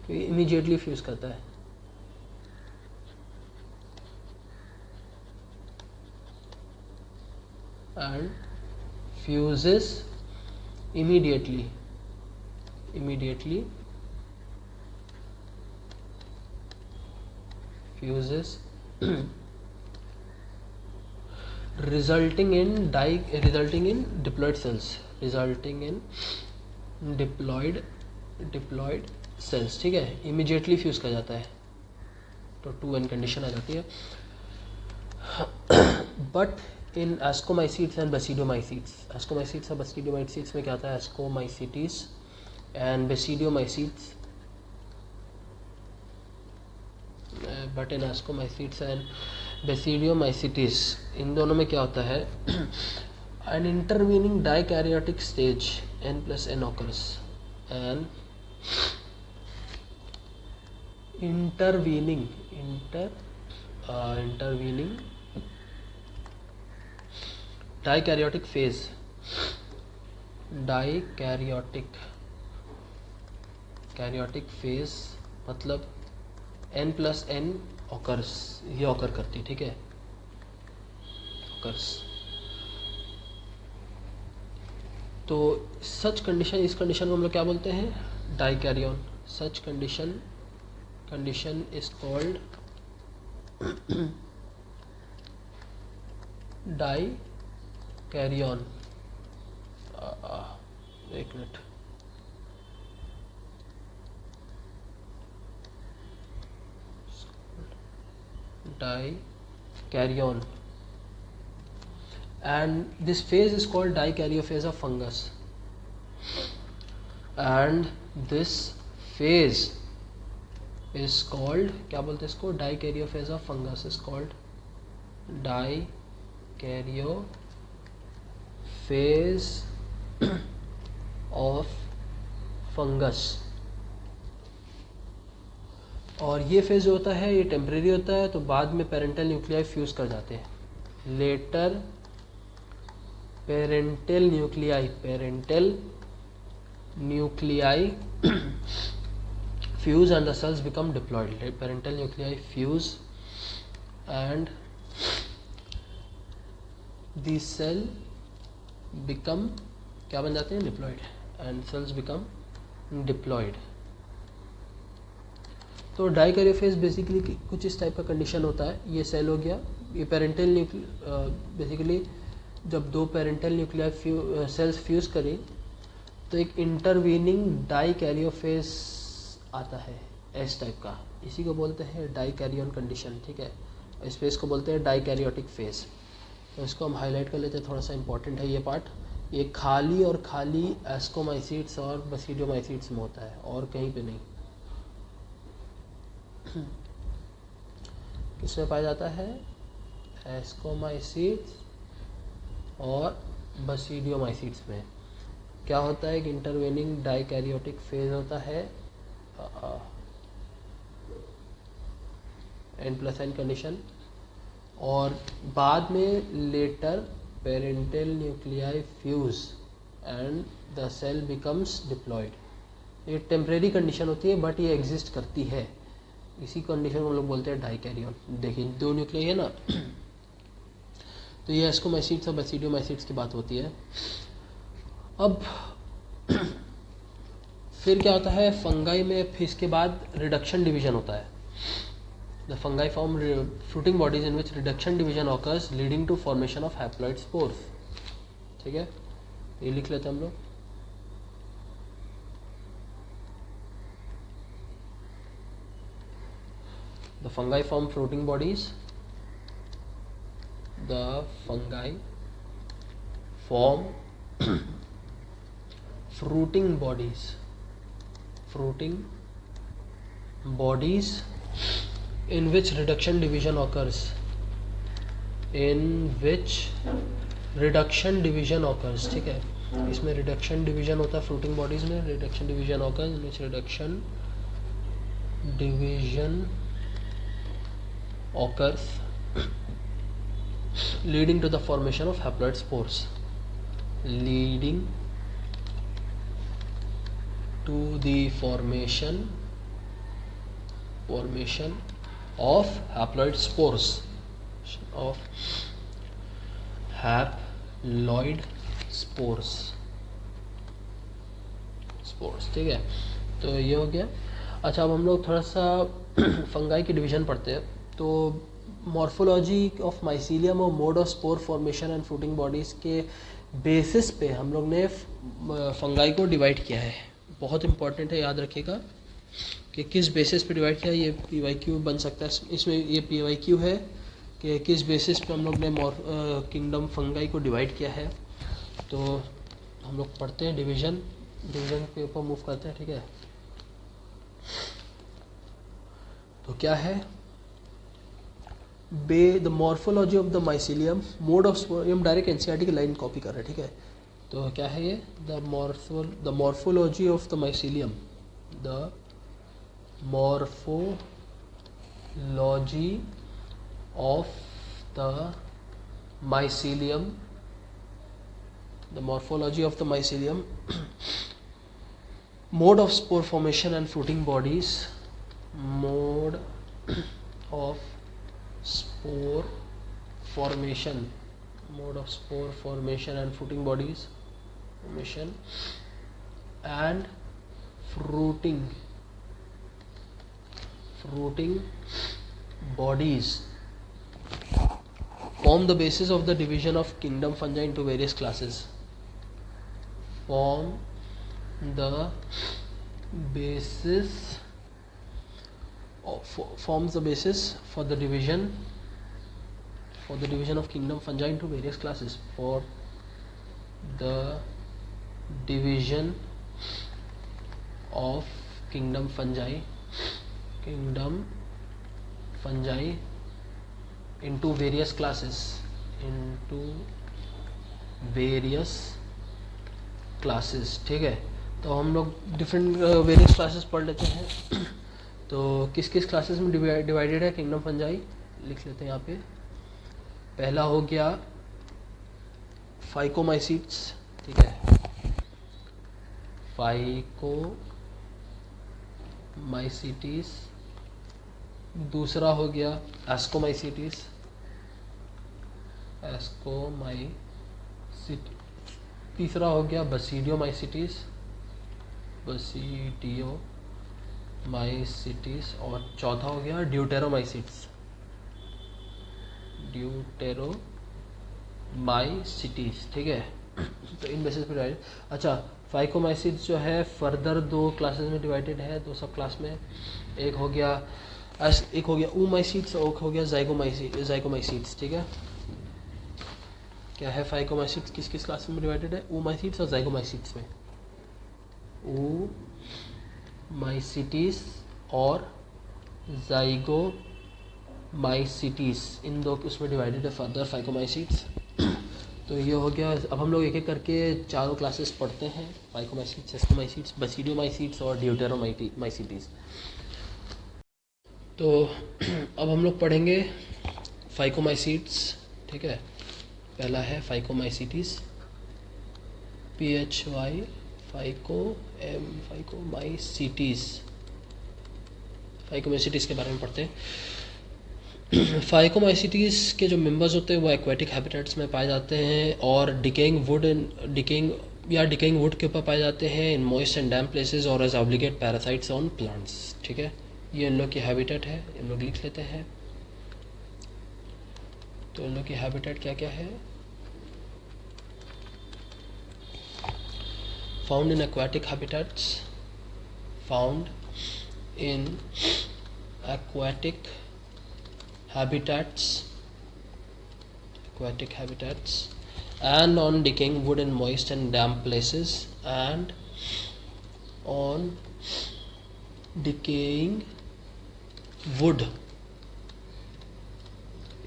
क्योंकि इमीडिएटली फ्यूज़ करता है। And fuses immediately fuses resulting in diploid cells, ठीक है। immediately फ्यूज कर जाता है, तो 2n कंडीशन आ जाती है। But in ascomycetes and basidiomycetes, ascomycetes और बेसिडियोमाइसीड्स में क्या आता है, ascomycetes and basidiomycetes, but in ascomycetes and basidiomycetes, इन दोनों में क्या होता है, an intervening dikaryotic stage n+n occurs, and intervening dikaryotic phase, मतलब n+n occurs, ये occur करती, ठीक है, occurs। तो सच कंडीशन, इस कंडीशन को हम लोग क्या बोलते हैं, dikaryon. Such condition is called dikaryon। एक minute, dikaryon, and this phase is called dikaryophase of fungus, and this phase is called, क्या बोलते हैं इसको, dikaryophase of fungus is called dikaryophase of fungus. और ये फेज जो होता है ये टेम्परेरी होता है, तो बाद में पेरेंटल न्यूक्लियाई फ्यूज कर जाते हैं। Later parental nuclei fuse and the cells become diploid. Parental nuclei fuse and the cell become क्या बन जाते हैं, diploid, and cells become diploid। तो डाइकैरियोफेज बेसिकली कुछ इस टाइप का कंडीशन होता है। ये सेल हो गया, ये पेरेंटल बेसिकली जब दो पेरेंटल न्यूक्लियाई सेल्स फ्यूज करें तो एक इंटरवीनिंग डाइकैरियोफेज आता है एस टाइप का, इसी को बोलते हैं डाइकैरियन कंडीशन, ठीक है। इस फेज को बोलते हैं डाइकैरियोटिक फेज। तो इसको हम हाईलाइट कर लेते हैं, थोड़ा सा इंपॉर्टेंट है ये पार्ट। ये खाली एस्कोमाइसीड्स और बेसिडियोमाइसीड्स में होता है, और कहीं पे नहीं। किसमें पाया जाता है, एस्कोमाइसीड्स और बेसिडियोमाइसीड्स में। क्या होता है कि इंटरवेनिंग डाइकैरियोटिक फेज होता है, n+n कंडीशन, और बाद में later parental nuclei fuse and the cell becomes diploid. ये टेम्परेरी कंडीशन होती है, बट ये एग्जिस्ट करती है। इसी कंडीशन को हम लोग बोलते हैं डाइकैरियन। देखिए दो न्यूक्लियाई है ना, तो ये एस्कोमाइसीड्स और बेसिडियोमाइसीड्स की बात होती है। अब फिर क्या होता है फंगाई में, फिर इसके बाद रिडक्शन डिवीजन होता है। The fungi form fruiting bodies in which reduction division occurs leading to formation of haploid spores. ठीक है, ये लिख लेते हैं हम लोग। The fungi form fruiting bodies. The fungi form fruiting bodies. Fruiting bodies in which reduction division occurs. In which reduction division occurs. ठीक है, इसमें reduction division होता है fruiting bodies में, reduction division occurs in which reduction division occurs leading to the formation of haploid spores. Leading to the formation of haploid spores. Of haploid spores. ठीक है, तो ये हो गया। अच्छा, अब हम लोग थोड़ा सा फंगाई की डिवीजन पढ़ते हैं। तो मॉर्फोलॉजी ऑफ माइसीलियम और mode of spore formation and fruiting bodies के बेसिस पे हम लोग ने फंगाई को डिवाइड किया है। बहुत इंपॉर्टेंट है, याद रखिएगा कि किस बेसिस पे डिवाइड किया है। ये PYQ बन सकता है, इसमें ये PYQ है कि किस बेसिस पे हम लोग ने किंगडम फंगाई को डिवाइड किया है। तो हम लोग पढ़ते हैं डिवीज़न के ऊपर मूव करते हैं। ठीक है, तो क्या है the morphology of the mycelium, mode of spore. हम डायरेक्ट NCERT की लाइन कॉपी कर रहे हैं। ठीक है, तो क्या है ये the morphology of the mycelium, the morphology of the mycelium, the morphology of the mycelium, mode of spore formation and fruiting bodies, mode of spore formation and fruiting bodies formation and fruiting bodies form the basis of the division of kingdom fungi into various classes. Forms the basis for the division of kingdom fungi into various classes. For the division of kingdom fungi into various classes. ठीक है, तो हम लोग different various classes पढ़ लेते हैं। तो किस किस क्लासेस में डिवाइडेड है किंगडम फंजाई, लिख लेते हैं यहाँ पे। पहला हो गया फाइकोमाइसीट्स। ठीक है, फाइकोमाइसीटीज। दूसरा हो गया एस्कोमाइसीटीज। तीसरा हो गया बसीडियोमाइसीटीज। और चौथा हो गया ड्यूटेरोमाइसीट्स। ठीक है, तो इन बेसिस पे डिवाइडेड। अच्छा, फाइकोमाइसीट्स जो है फर्दर दो क्लासेस में डिवाइडेड है, दो सब क्लास में। एक हो गया ऊमाइसीट्स और एक हो गया जाइगोमाइसीट्स। ठीक है, क्या है फाइकोमाइसीट्स किस किस क्लास में डिवाइडेड है? ऊमाइसीट्स और जाइगोमाइसीट्स में। ऊमाइसीट्स और जाइगोमाइसीट्स, इन दो उसमें डिवाइडेड है फर्दर फाइकोमाइसीट्स। तो ये हो गया। अब हम लोग एक एक करके चारों क्लासेस पढ़ते हैं, फाइकोमाइसीट्स, एस्कोमाइसीट्स, बसीडियोमाइसीट्स और ड्यूटेरोमाइसीट्स। तो अब हम लोग पढ़ेंगे फाइकोमाइसीट्स। ठीक है, पहला है फाइकोमाइसीट्स, PHY फाइकोमाइसीट्स के बारे में पढ़ते हैं। फाइकोमाइसीट्स के जो मेंबर्स होते हैं वो एक्वेटिक हैबिटेट्स में पाए जाते हैं और डिकेइंग वुड एंड डिकेइंग या डिकेइंग वुड के ऊपर पाए जाते हैं in moist and damp places और as obligate parasites on plants. ठीक है, ये इन लोग की हैबिटेट है, इन लोग लिख लेते हैं। तो इन लोग की हैबिटेट क्या क्या है? Found in aquatic habitats, found in aquatic habitats and on decaying wood in moist and damp places, and on decaying wood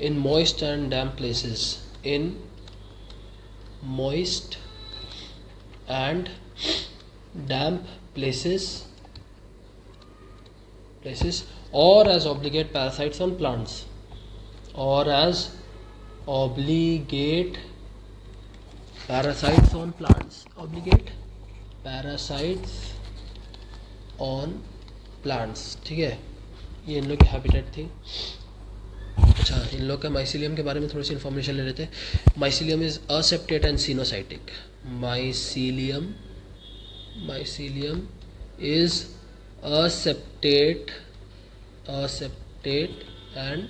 in moist and damp places, in moist and damp places or as obligate parasites on plants, or as obligate parasites on plants, obligate parasites on plants। ठीक है, ये इन लोग की habitat थी। अच्छा, इन लोग का mycelium के बारे में थोड़ी सी इन्फॉर्मेशन ले लेते हैं। Mycelium is aseptate and coenocytic. Mycelium is aseptate and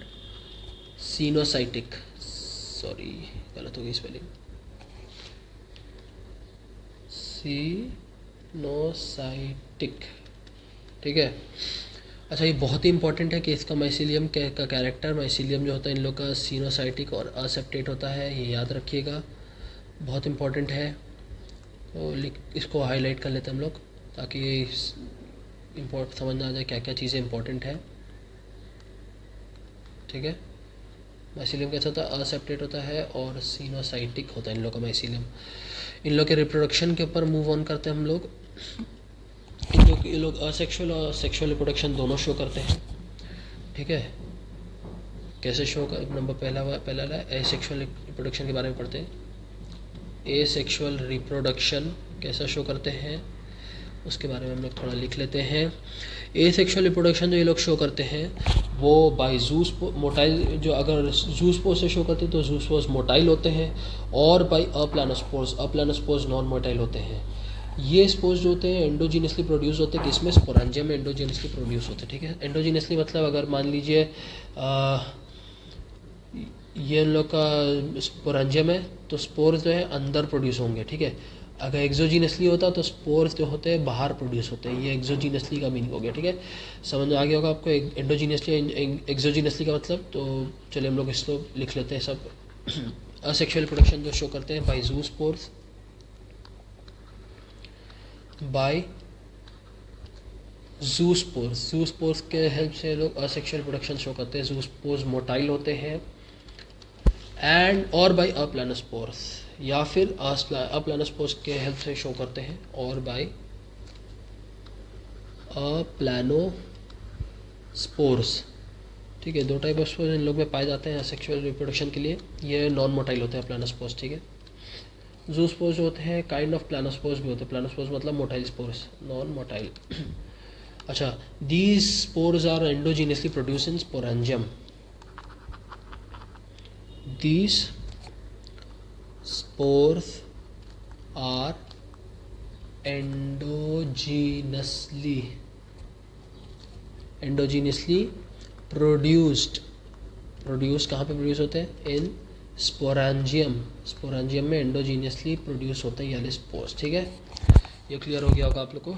sinusitic, sorry गलत हो गई स्पेलिंग, सिनोसाइटिक। ठीक है, अच्छा, ये बहुत ही इंपॉर्टेंट है कि इसका माइसीलियम का कैरेक्टर, माइसीलियम जो होता है इन लोग का सिनोसाइटिक और असेप्टेट होता है, ये याद रखिएगा, बहुत इंपॉर्टेंट है। तो इसको हाईलाइट कर लेते हैं हम लोग ताकि समझना आ जाए क्या क्या चीज़ें इंपॉर्टेंट है। ठीक है, माइसीलियम कैसा होता है? असेप्टेट होता है और सिनोसाइटिक होता है इन लोग का माइसीलियम। इन लोग के रिप्रोडक्शन के ऊपर मूव ऑन करते हैं हम लोग। ये लोग असेक्सुअल और सेक्सुअल रिप्रोडक्शन दोनों शो करते हैं। ठीक है, कैसे शो कर, नंबर पहला एसेक्सुअल रिप्रोडक्शन के बारे में पढ़ते हैं। एसेक्सुअल रिप्रोडक्शन कैसा शो करते हैं उसके बारे में हम लोग थोड़ा लिख लेते हैं। एसेक्सुअल रिप्रोडक्शन जो ये लोग शो करते हैं वो बाय जूस मोटाइल, जो अगर जूस पोज से शो करते हैं तो जूस पोज मोटाइल होते हैं, और बाय अप्लानोस्पोर्स नॉन मोटाइल होते हैं। ये स्पोर्स जो होते हैं एंडोजीनियसली प्रोड्यूस होते हैं, किसमें? स्पोरेंजियम में एंडोजीनियसली प्रोड्यूस होते हैं। ठीक है, एंडोजीनियसली मतलब अगर मान लीजिए ये इन लोग का स्पोरेंजियम है तो स्पोर्स जो है अंदर प्रोड्यूस होंगे। ठीक है, अगर एक्सोजीनियसली होता तो स्पोर्स जो होते हैं बाहर प्रोड्यूस होते हैं। ये एक्सोजीनियसली का मीनिंग हो गया। ठीक है, समझ में आ गया होगा आपको एंडोजीनियसली एक्सोजीनियसली का मतलब। तो चलिए हम लोग इसको लिख लेते हैं सब। असेक्सुअल प्रोडक्शन जो शो करते हैं बाय जूस्पोर्स, बाय जूस्पोर्स के हेल्प से लोग असेक्सुअल प्रोडक्शन शो करते हैं। जूस्पोर्स मोटाइल होते हैं एंड और बाय अप्लानोस्पोर्स, या फिर अप्लानोस्पोर्स के हेल्प से शो करते हैं, और बाय अप्लानोस्पोर्स। ठीक है, दो टाइप ऑफ स्पोर्स इन लोग में पाए जाते हैं सेक्सुअल रिप्रोडक्शन के लिए। ये नॉन मोटाइल होते हैं प्लानोस्पोर्स। ठीक है, जूस्पोर्स जो होते हैं काइंड ऑफ प्लानोस्पोर्स भी होते हैं। प्लानोस्पोर्स मतलब मोटाइल स्पोर्स, नॉन मोटाइल। अच्छा, these spores are endogenously produce in sporangium. These spores are endogenously produced कहाँ पे प्रोड्यूस होते हैं? इन स्पोरेंजियम में एंडोजीनियसली प्रोड्यूस होते हैं ये स्पोर्स। ठीक है, ये क्लियर हो गया होगा आप लोग को।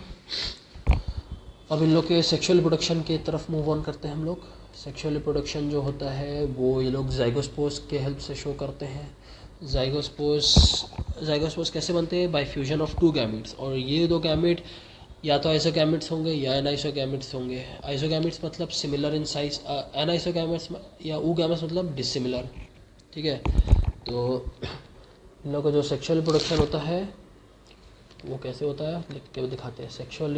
अब इन लोग के सेक्सुअल रिप्रोडक्शन की तरफ मूव ऑन करते हैं हम लोग। सेक्सुअल रिप्रोडक्शन जो होता है वो ये लोग जाइगोस्पोर्स के हेल्प से शो करते हैं। जाइगोस्पोर्स कैसे बनते हैं? Bye fusion of two gametes, और ये दो गैमेट या तो आइसोगैमेट्स होंगे या एनाइसोगैमेट्स होंगे। आइसोगैमेट्स मतलब सिमिलर इन साइज, एनाइसोगैमेट्स या ऊगैमेट्स मतलब डिसिमिलर। ठीक है, तो इन लोगों का जो सेक्सुअल रिप्रोडक्शन होता है वो कैसे होता है लिख के दिखाते हैं। सेक्सुअल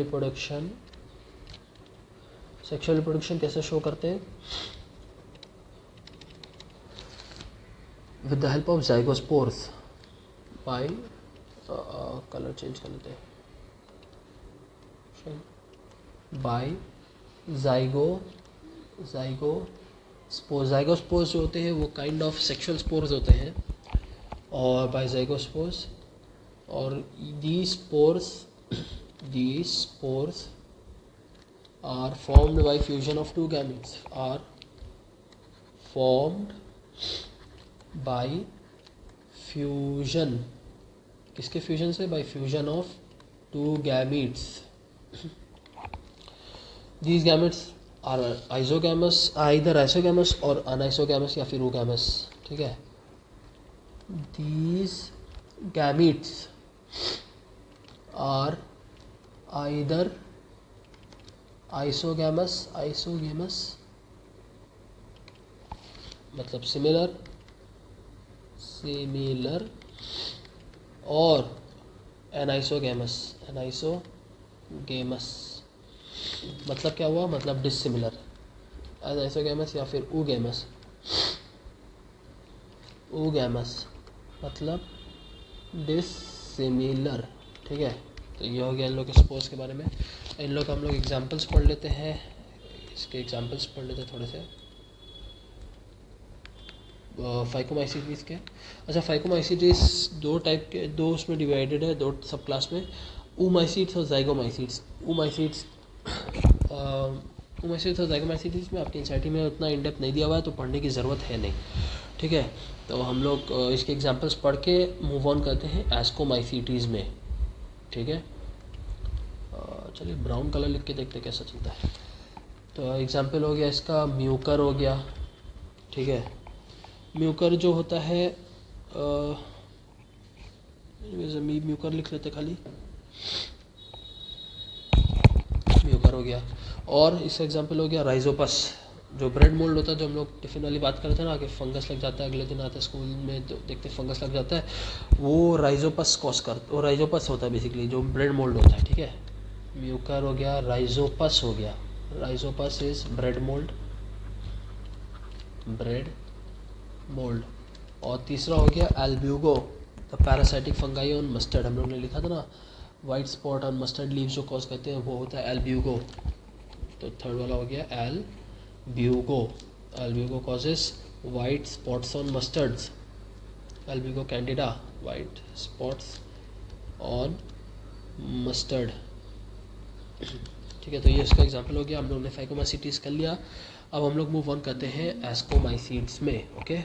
रिप्रोडक्शन कैसे शो करते हैं? With the help of zygospores, by colour change कर लेते हैं, बाय जाइगोस्पोर्स जो होते हैं वो काइंड ऑफ सेक्सुअल स्पोर्स होते हैं, और बाय जाइगोस्पोर्स और these spores are formed by fusion of two gametes, are formed by fusion, किसके फ्यूजन से? by fusion of two gametes. These gametes are isogamous, either isogamous और अनआइसोगैमस या फिर oogamous. ठीक है, these gametes are either isogamous मतलब similar और anisogamous मतलब क्या हुआ? मतलब डिससिमिलर. एनाइसोगेमस या फिर ओगेमस मतलब डिससिमिलर. ठीक है, तो ये हो गया इन लोग के स्पोर्स के बारे में. इन लोग हम लोग एग्जांपल्स पढ़ लेते हैं. इसके एग्जांपल्स पढ़ लेते हैं थोड़े से. फाइकोमाइसीटीज के. अच्छा, फाइकोमाइसीटीज दो टाइप के, दो उसमें डिवाइडेड है, दो सब क्लास में, oomaइसीड्स और ज़ाइगोमाइसीड्स. oomaइसीड्स और ज़ाइगोमाइसीटीज में आपकी एनसीईआरटी में उतना इन डेप्थ नहीं दिया हुआ है, तो पढ़ने की ज़रूरत है नहीं. ठीक है, तो हम लोग इसके एग्जांपल्स पढ़ के मूव ऑन करते हैं एस्कोमाइसीटीज में. ठीक है, चलिए ब्राउन कलर लिख के देखते कैसा चलता है. तो एग्जांपल हो गया इसका म्यूकर हो गया. ठीक है, म्यूकर जो होता है म्यूकर लिख लेते खाली, म्यूकर हो गया. और इसका एग्जांपल हो गया राइजोपस, जो ब्रेड मोल्ड होता है, जो हम लोग टिफिन वाली बात करते हैं ना कि फंगस लग जाता है, अगले दिन आता है स्कूल में तो देखते फंगस लग जाता है, वो राइजोपस कॉज करता, वो राइजोपस होता है बेसिकली, जो ब्रेड मोल्ड होता है. ठीक है, म्यूकर हो गया, राइजोपस हो गया. Rhizopus is bread mould. और तीसरा हो गया Albugo, the parasitic fungi on mustard. हम लोग ने लिखा था ना, white spot on mustard leaves जो कॉज करते हैं वो होता है एल्ब्यूगो. तो थर्ड वाला हो गया Albugo. Albugo causes white spots on mustards. Albugo Candida, white spots on mustard. ठीक है, तो ये इसका एग्जांपल हो गया. हम लोग ने फाइकोमाइसीटीज कर लिया. अब हम लोग मूव ऑन करते हैं एस्कोमाइसीड्स में. ओके,